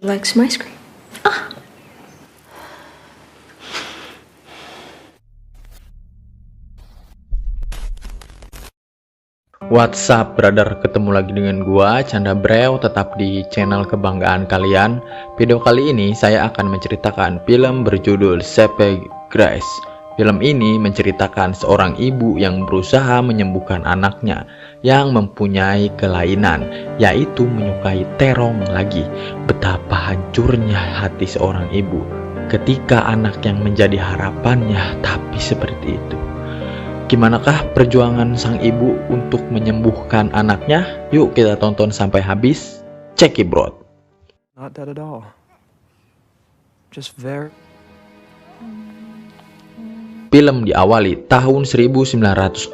Like some ice cream. What's up brother, ketemu lagi dengan gua Canda Brew, tetap di channel kebanggaan kalian. Video kali ini saya akan menceritakan film berjudul Save Grace. Film ini menceritakan seorang ibu yang berusaha menyembuhkan anaknya yang mempunyai kelainan, yaitu menyukai terong lagi. Betapa hancurnya hati seorang ibu ketika anak yang menjadi harapannya tapi seperti itu. Gimanakah perjuangan sang ibu untuk menyembuhkan anaknya? Yuk kita tonton sampai habis. Check it bro. Not dead at all. Just very. Film diawali tahun 1946.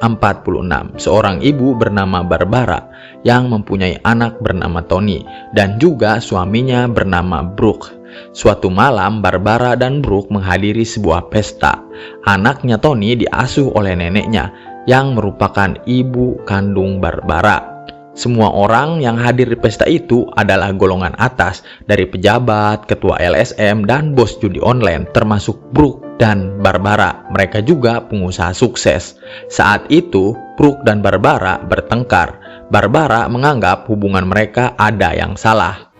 Seorang ibu bernama Barbara yang mempunyai anak bernama Tony dan juga suaminya bernama Brooke. Suatu malam, Barbara dan Brooke menghadiri sebuah pesta. Anaknya Tony diasuh oleh neneknya yang merupakan ibu kandung Barbara. Semua orang yang hadir di pesta itu adalah golongan atas, dari pejabat, ketua LSM, dan bos judi online, termasuk Brooke dan Barbara. Mereka juga pengusaha sukses. Saat itu, Brooke dan Barbara bertengkar. Barbara menganggap hubungan mereka ada yang salah.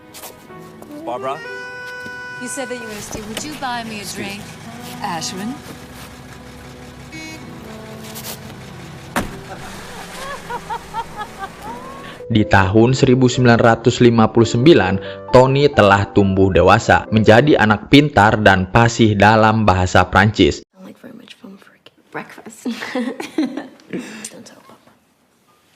Barbara? You said that you were Steve. Would you buy me a drink? Ashwin? Di tahun 1959, Tony telah tumbuh dewasa, menjadi anak pintar dan fasih dalam bahasa Prancis. I don't like very much fun for breakfast. Don't tell Papa.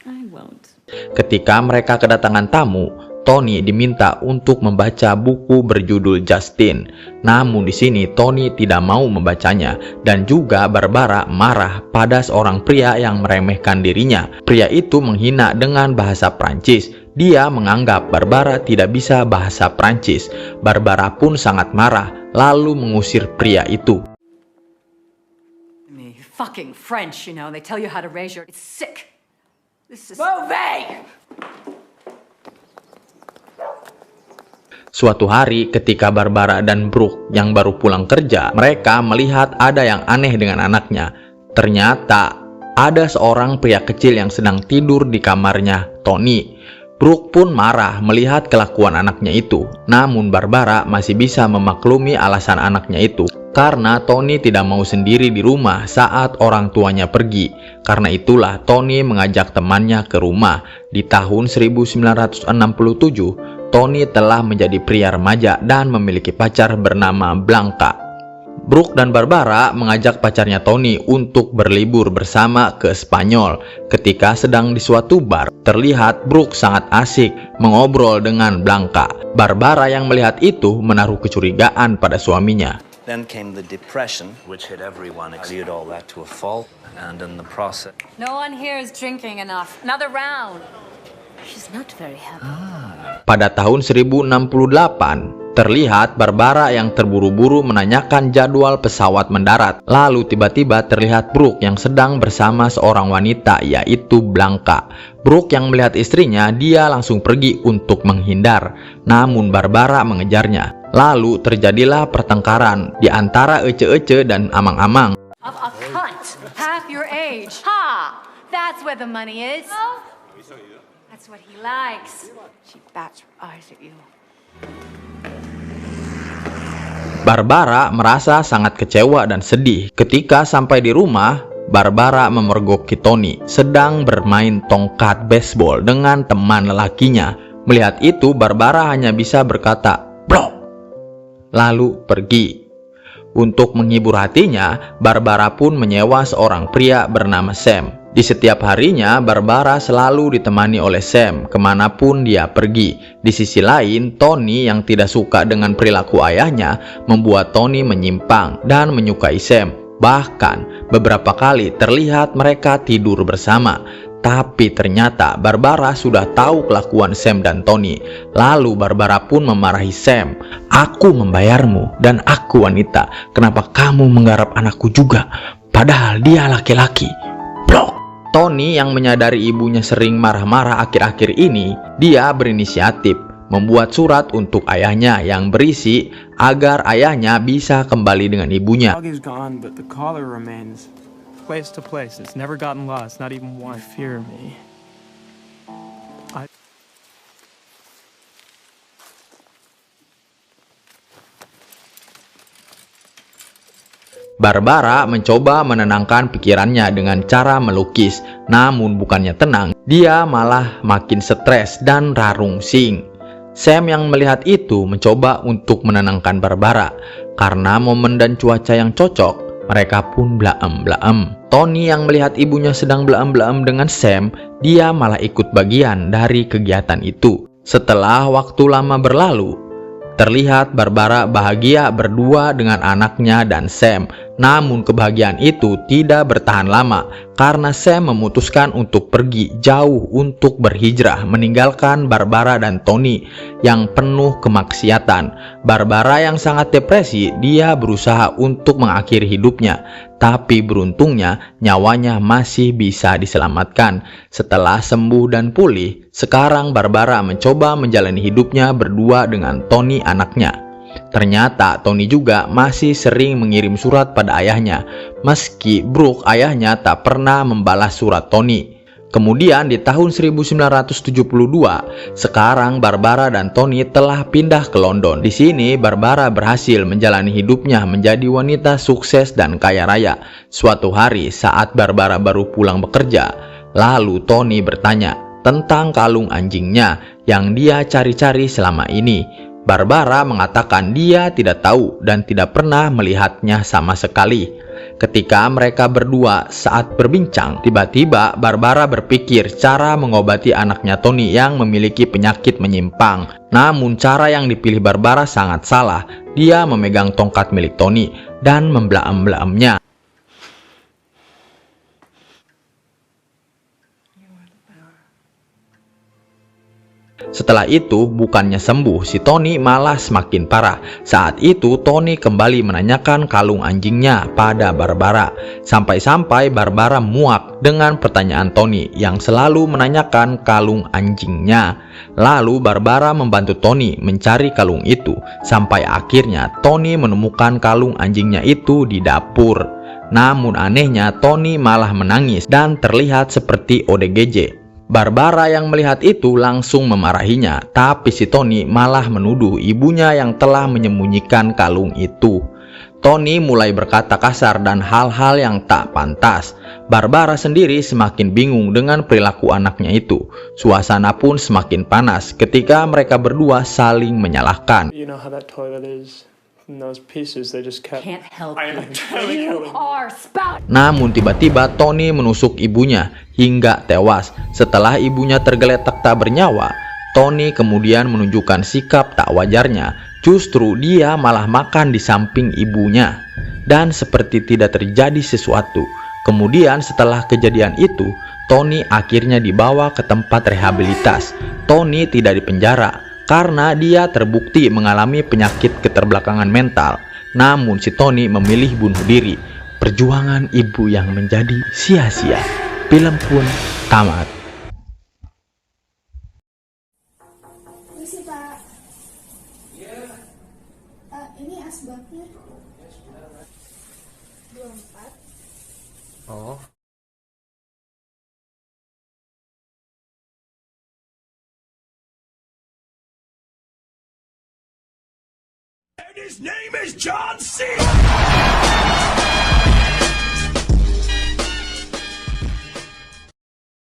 I won't. Ketika mereka kedatangan tamu, Tony diminta untuk membaca buku berjudul Justin. Namun di sini Tony tidak mau membacanya, dan juga Barbara marah pada seorang pria yang meremehkan dirinya. Pria itu menghina dengan bahasa Prancis. Dia menganggap Barbara tidak bisa bahasa Prancis. Barbara pun sangat marah, lalu mengusir pria itu. Me fucking French, you know. They tell you how to raise your... It's sick. This is... Mauvais! Suatu hari ketika Barbara dan Brooke yang baru pulang kerja, mereka melihat ada yang aneh dengan anaknya. Ternyata ada seorang pria kecil yang sedang tidur di kamarnya Tony. Brooke pun marah melihat kelakuan anaknya itu. Namun Barbara masih bisa memaklumi alasan anaknya itu, karena Tony tidak mau sendiri di rumah saat orang tuanya pergi. Karena itulah Tony mengajak temannya ke rumah. Di tahun 1967, Tony telah menjadi pria remaja dan memiliki pacar bernama Blanca. Brooke dan Barbara mengajak pacarnya Tony untuk berlibur bersama ke Spanyol. Ketika sedang di suatu bar, terlihat Brooke sangat asik mengobrol dengan Blanca. Barbara yang melihat itu menaruh kecurigaan pada suaminya. Then came the depression, which hit everyone. Exceeded all that to a fault, and in the process... No one here is drinking enough. Another round. She's not very happy. Pada tahun 1068, terlihat Barbara yang terburu-buru menanyakan jadwal pesawat mendarat. Lalu tiba-tiba terlihat Brooke yang sedang bersama seorang wanita, yaitu Blanca. Brooke yang melihat istrinya, dia langsung pergi untuk menghindar. Namun Barbara mengejarnya. Lalu terjadilah pertengkaran di antara Ece-Ece dan Amang-Amang. Of a cunt. Half your age. Ha! That's where the money is. That's what he likes. She bats her eyes at you. Barbara merasa sangat kecewa dan sedih. Ketika sampai di rumah, Barbara memergoki Tony sedang bermain tongkat baseball dengan teman lelakinya. Melihat itu, Barbara hanya bisa berkata, "Bro," lalu pergi. Untuk menghibur hatinya, Barbara pun menyewa seorang pria bernama Sam. Di setiap harinya, Barbara selalu ditemani oleh Sam kemanapun dia pergi. Di sisi lain, Tony yang tidak suka dengan perilaku ayahnya membuat Tony menyimpang dan menyukai Sam. Bahkan, beberapa kali terlihat mereka tidur bersama. Tapi ternyata Barbara sudah tahu kelakuan Sam dan Tony. Lalu Barbara pun memarahi Sam. "Aku membayarmu dan aku wanita. Kenapa kamu menggarap anakku juga? Padahal dia laki-laki." Blok. Tony yang menyadari ibunya sering marah-marah akhir-akhir ini, dia berinisiatif membuat surat untuk ayahnya yang berisi agar ayahnya bisa kembali dengan ibunya. Dog is gone, but the collar remains. Place to place. It's never gotten lost, not even one. Fear me. Barbara mencoba menenangkan pikirannya dengan cara melukis, namun bukannya tenang, dia malah makin stres dan rarungsing. Sam yang melihat itu mencoba untuk menenangkan Barbara. Karena momen dan cuaca yang cocok, mereka pun blaem-blaem. Tony yang melihat ibunya sedang blaem-blaem dengan Sam, dia malah ikut bagian dari kegiatan itu. Setelah waktu lama berlalu, terlihat Barbara bahagia berdua dengan anaknya dan Sam. Namun kebahagiaan itu tidak bertahan lama karena Sam memutuskan untuk pergi jauh untuk berhijrah meninggalkan Barbara dan Tony yang penuh kemaksiatan. Barbara yang sangat depresi, dia berusaha untuk mengakhiri hidupnya, tapi beruntungnya nyawanya masih bisa diselamatkan. Setelah sembuh dan pulih, sekarang Barbara mencoba menjalani hidupnya berdua dengan Tony anaknya. Ternyata Tony juga masih sering mengirim surat pada ayahnya, meski Brooke ayahnya tak pernah membalas surat Tony. Kemudian di tahun 1972, sekarang Barbara dan Tony telah pindah ke London. Di sini Barbara berhasil menjalani hidupnya menjadi wanita sukses dan kaya raya. Suatu hari saat Barbara baru pulang bekerja, lalu Tony bertanya tentang kalung anjingnya yang dia cari-cari selama ini. Barbara mengatakan dia tidak tahu dan tidak pernah melihatnya sama sekali. Ketika mereka berdua saat berbincang, tiba-tiba Barbara berpikir cara mengobati anaknya Tony yang memiliki penyakit menyimpang. Namun cara yang dipilih Barbara sangat salah. Dia memegang tongkat milik Tony dan memblaem-blaemnya. Setelah itu, bukannya sembuh, si Tony malah semakin parah. Saat itu, Tony kembali menanyakan kalung anjingnya pada Barbara. Sampai-sampai Barbara muak dengan pertanyaan Tony yang selalu menanyakan kalung anjingnya. Lalu Barbara membantu Tony mencari kalung itu. Sampai akhirnya Tony menemukan kalung anjingnya itu di dapur. Namun anehnya, Tony malah menangis dan terlihat seperti ODGJ. Barbara yang melihat itu langsung memarahinya, tapi si Tony malah menuduh ibunya yang telah menyembunyikan kalung itu. Tony mulai berkata kasar dan hal-hal yang tak pantas. Barbara sendiri semakin bingung dengan perilaku anaknya itu. Suasana pun semakin panas ketika mereka berdua saling menyalahkan. You know how that toilet is? And those pieces, they just kept... Can't help I am you. telling You you. are spout. Namun tiba-tiba Tony menusuk ibunya hingga tewas. Setelah ibunya tergeletak tak bernyawa, Tony kemudian menunjukkan sikap tak wajarnya. Justru dia malah makan di samping ibunya. Dan seperti tidak terjadi sesuatu. Kemudian setelah kejadian itu, Tony akhirnya dibawa ke tempat rehabilitas. Tony tidak dipenjara karena dia terbukti mengalami penyakit keterbelakangan mental. Namun si Tony memilih bunuh diri. Perjuangan ibu yang menjadi sia-sia. Film pun tamat. Misi Pak. Ini asbaknya. 24. Oh. And his name is John C.